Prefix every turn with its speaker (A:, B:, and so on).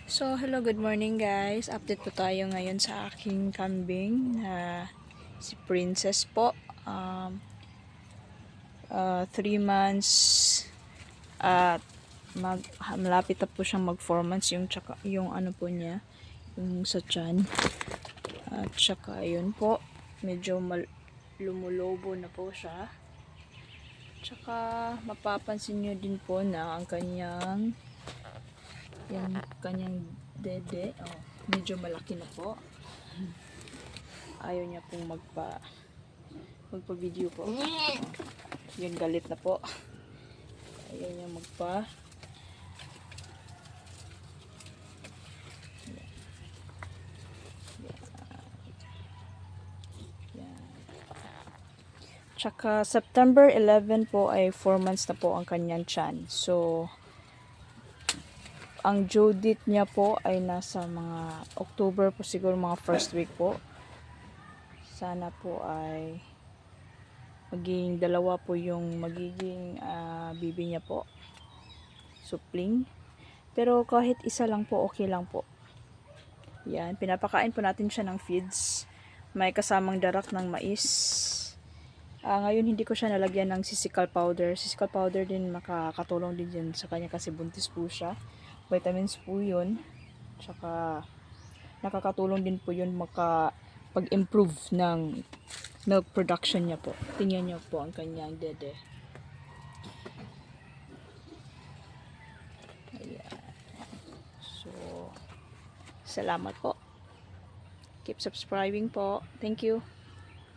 A: So, hello, good morning guys. Update po tayo ngayon sa aking kambing na si Princess po. 3 months at malapit na po siyang mag 4 months yung ano po niya, yung sa tiyan. At saka yun po, medyo lumulobo na po siya. Tsaka mapapansin nyo din po na ang kanyang dede, medyo malaki na po. Ayaw niya pong magpa-video po. Yun, galit na po. Ayaw niya magpa. Tsaka September 11 po ay 4 months na po ang kanyang tiyan. So, ang due date niya po ay nasa mga October po, siguro mga first week po. Sana po ay magiging dalawa po yung magiging bibi niya po. Supling. Pero kahit isa lang po, okay lang po. Yan, pinapakain po natin siya ng feeds. May kasamang darak ng mais. Ngayon hindi ko siya nalagyan ng sisical powder. Sisical powder din makakatulong din dyan sa kanya kasi buntis po siya. Vitamins po yun. Tsaka nakakatulong din po yun pag-improve ng milk production niya po. Tingnan niyo po ang kanyang dede. Ayan. So, salamat po. Keep subscribing po. Thank you.